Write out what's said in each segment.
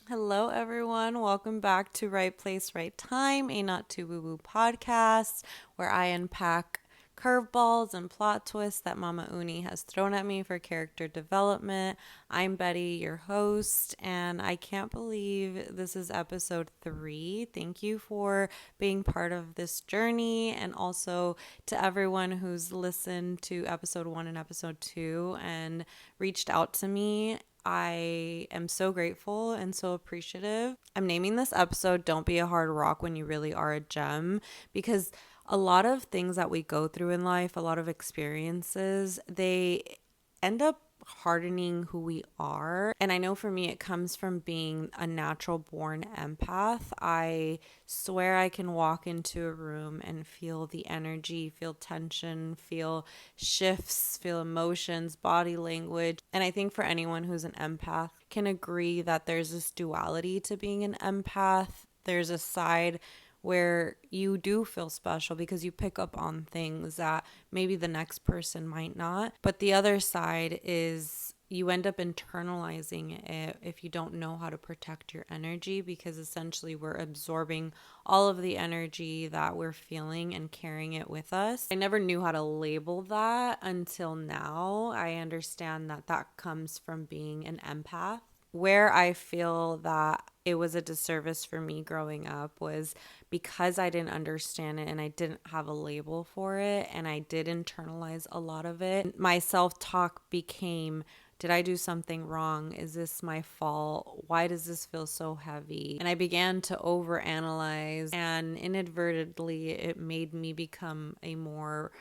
Hello, everyone. Welcome back to Right Place, Right Time, a not too woo woo podcast where I unpack curveballs and plot twists that Mama Uni has thrown at me for character development. I'm Betty, your host, and I can't believe this is episode 3. Thank you for being part of this journey, and also to everyone who's listened to episode 1 and episode 2 and reached out to me. I am so grateful and so appreciative. I'm naming this episode Don't Be a Hard Rock When You Really Are a Gem because a lot of things that we go through in life, a lot of experiences, they end up hardening who we are. And I know for me, it comes from being a natural born empath. I swear I can walk into a room and feel the energy, feel tension, feel shifts, feel emotions, body language. And I think for anyone who's an empath can agree that there's this duality to being an empath. There's a side where you do feel special because you pick up on things that maybe the next person might not. But the other side is you end up internalizing it if you don't know how to protect your energy, because essentially we're absorbing all of the energy that we're feeling and carrying it with us. I never knew how to label that until now. I understand that that comes from being an empath. Where I feel that it was a disservice for me growing up was because I didn't understand it and I didn't have a label for it, and I did internalize a lot of it. My self-talk became, did I do something wrong? Is this my fault? Why does this feel so heavy? And I began to overanalyze, and inadvertently it made me become a more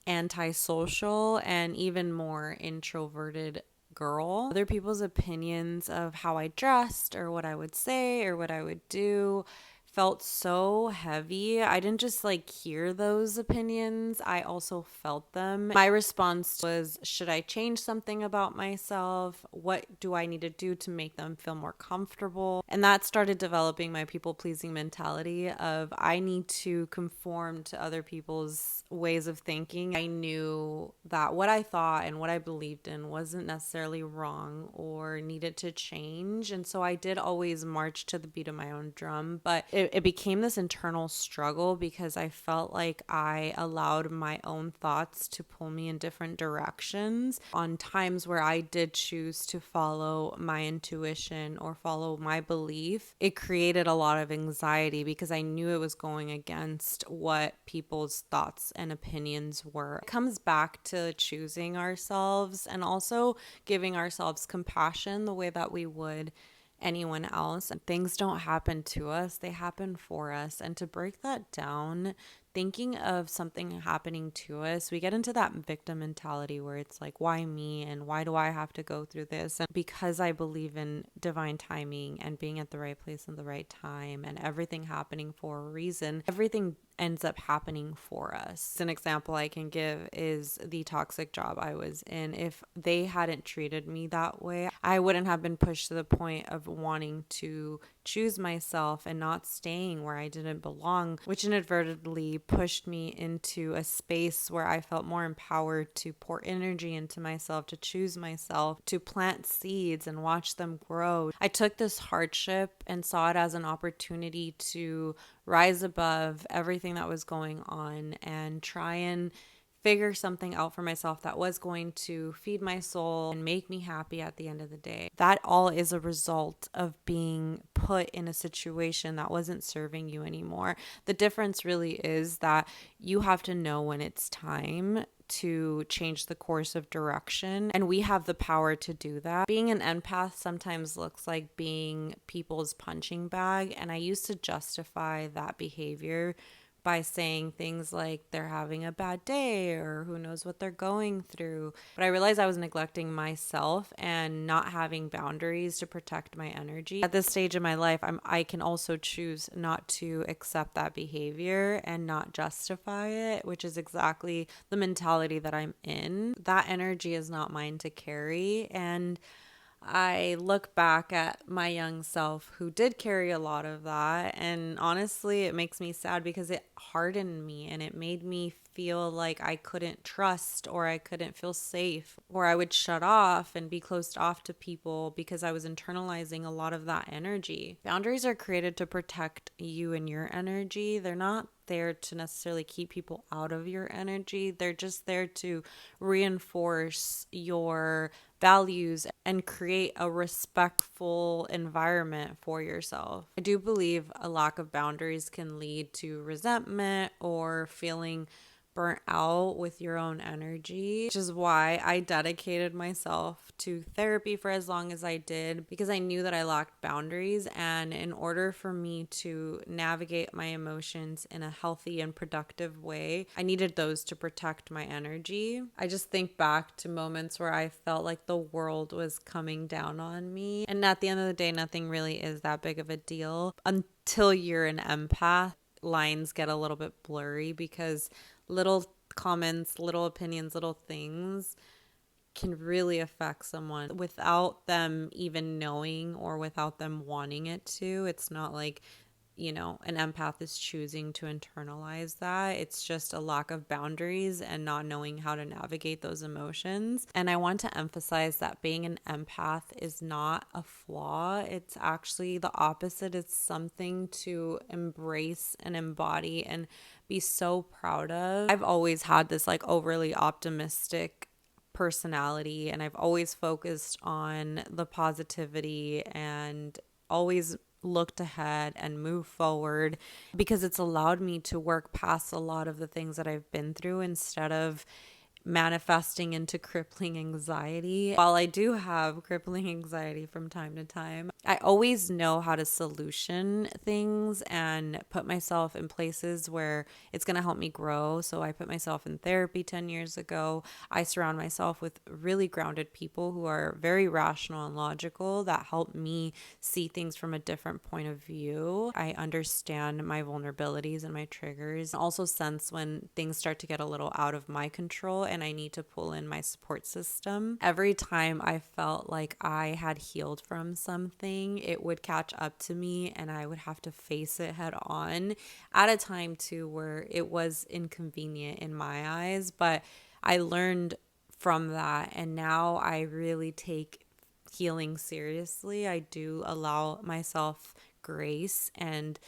antisocial and even more introverted girl. Other people's opinions of how I dressed or what I would say or what I would do felt so heavy. I didn't just hear those opinions, I also felt them. My response was, should I change something about myself? What do I need to do to make them feel more comfortable? And that started developing my people pleasing mentality of I need to conform to other people's ways of thinking. I knew that what I thought and what I believed in wasn't necessarily wrong or needed to change. And so I did always march to the beat of my own drum, but it became this internal struggle because I felt like I allowed my own thoughts to pull me in different directions. On times where I did choose to follow my intuition or follow my belief, it created a lot of anxiety because I knew it was going against what people's thoughts and opinions were. It comes back to choosing ourselves and also giving ourselves compassion the way that we would anyone else. Things don't happen to us, they happen for us. And to break that down, thinking of something happening to us, we get into that victim mentality where it's like, why me? And why do I have to go through this? And because I believe in divine timing and being at the right place at the right time and everything happening for a reason, everything ends up happening for us. An example I can give is the toxic job I was in. If they hadn't treated me that way, I wouldn't have been pushed to the point of wanting to choose myself and not staying where I didn't belong, which inadvertently pushed me into a space where I felt more empowered to pour energy into myself, to choose myself, to plant seeds and watch them grow. I took this hardship and saw it as an opportunity to rise above everything that was going on and try and figure something out for myself that was going to feed my soul and make me happy at the end of the day. That all is a result of being put in a situation that wasn't serving you anymore. The difference really is that you have to know when it's time to change the course of direction, and we have the power to do that. Being an empath sometimes looks like being people's punching bag, and I used to justify that behavior by saying things like they're having a bad day or who knows what they're going through. But I realized I was neglecting myself and not having boundaries to protect my energy. At this stage in my life, I can also choose not to accept that behavior and not justify it, which is exactly the mentality that I'm in. That energy is not mine to carry, and I look back at my young self who did carry a lot of that. And honestly, it makes me sad because it hardened me and it made me feel like I couldn't trust or I couldn't feel safe, or I would shut off and be closed off to people because I was internalizing a lot of that energy. Boundaries are created to protect you and your energy. They're not there to necessarily keep people out of your energy. They're just there to reinforce your values and create a respectful environment for yourself. I do believe a lack of boundaries can lead to resentment or feeling burnt out with your own energy, which is why I dedicated myself to therapy for as long as I did, because I knew that I lacked boundaries. And in order for me to navigate my emotions in a healthy and productive way, I needed those to protect my energy. I just think back to moments where I felt like the world was coming down on me. And at the end of the day, nothing really is that big of a deal until you're an empath. Lines get a little bit blurry because little comments, little opinions, little things can really affect someone without them even knowing or without them wanting it to. It's not like, an empath is choosing to internalize that. It's just a lack of boundaries and not knowing how to navigate those emotions. And I want to emphasize that being an empath is not a flaw. It's actually the opposite. It's something to embrace and embody and be so proud of. I've always had this like overly optimistic personality, and I've always focused on the positivity and always looked ahead and moved forward, because it's allowed me to work past a lot of the things that I've been through instead of manifesting into crippling anxiety. While I do have crippling anxiety from time to time, I always know how to solution things and put myself in places where it's going to help me grow. So I put myself in therapy 10 years ago. I surround myself with really grounded people who are very rational and logical that help me see things from a different point of view. I understand my vulnerabilities and my triggers. I also sense when things start to get a little out of my control and I need to pull in my support system. Every time I felt like I had healed from something, it would catch up to me and I would have to face it head on at a time too where it was inconvenient in my eyes. But I learned from that, and now I really take healing seriously. I do allow myself grace and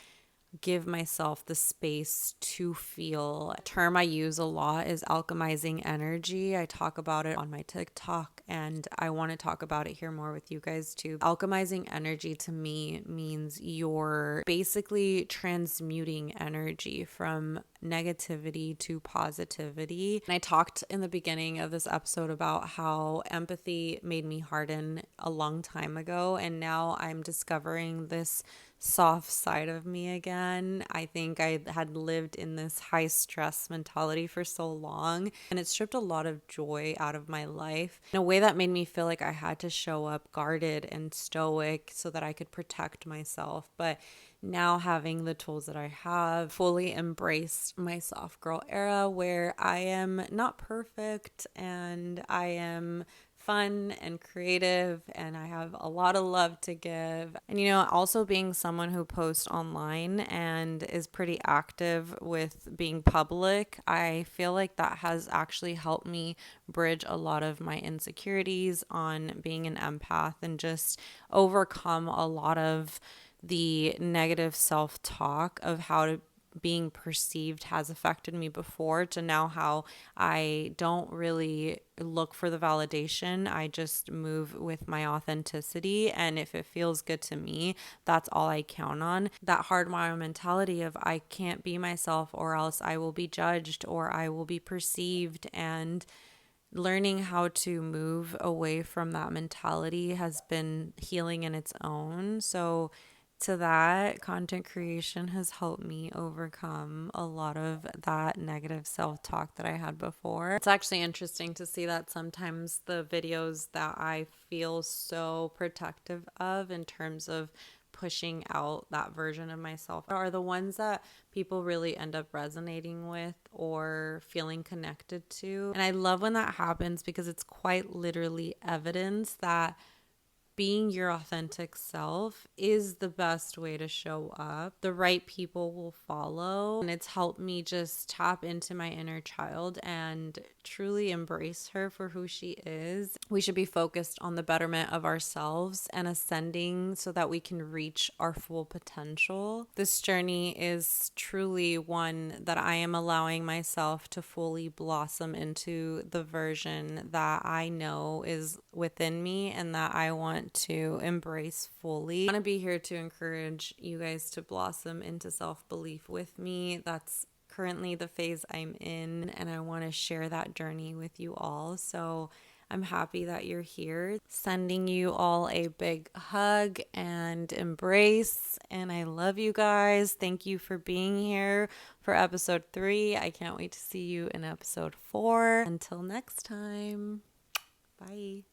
give myself the space to feel. A term I use a lot is alchemizing energy. I talk about it on my TikTok and I want to talk about it here more with you guys too. Alchemizing energy to me means you're basically transmuting energy from negativity to positivity. And I talked in the beginning of this episode about how empathy made me harden a long time ago, and now I'm discovering this soft side of me again. I think I had lived in this high stress mentality for so long, and it stripped a lot of joy out of my life in a way that made me feel like I had to show up guarded and stoic so that I could protect myself. But now, having the tools that I have, fully embraced my soft girl era where I am not perfect and I am fun and creative and I have a lot of love to give. And also being someone who posts online and is pretty active with being public, I feel like that has actually helped me bridge a lot of my insecurities on being an empath and just overcome a lot of the negative self-talk of how being perceived has affected me before, to now how I don't really look for the validation. I just move with my authenticity, and if it feels good to me, that's all I count on. That hardwire mentality of I can't be myself or else I will be judged or I will be perceived, and learning how to move away from that mentality has been healing in its own. So to that, content creation has helped me overcome a lot of that negative self-talk that I had before. It's actually interesting to see that sometimes the videos that I feel so protective of in terms of pushing out that version of myself are the ones that people really end up resonating with or feeling connected to. And I love when that happens because it's quite literally evidence that being your authentic self is the best way to show up. The right people will follow. And it's helped me just tap into my inner child and truly embrace her for who she is. We should be focused on the betterment of ourselves and ascending so that we can reach our full potential. This journey is truly one that I am allowing myself to fully blossom into the version that I know is within me and that I want to embrace fully. I want to be here to encourage you guys to blossom into self-belief with me. That's currently the phase I'm in, and I want to share that journey with you all. So I'm happy that you're here. Sending you all a big hug and embrace, and I love you guys. Thank you for being here for episode 3. I can't wait to see you in episode 4. Until next time, bye.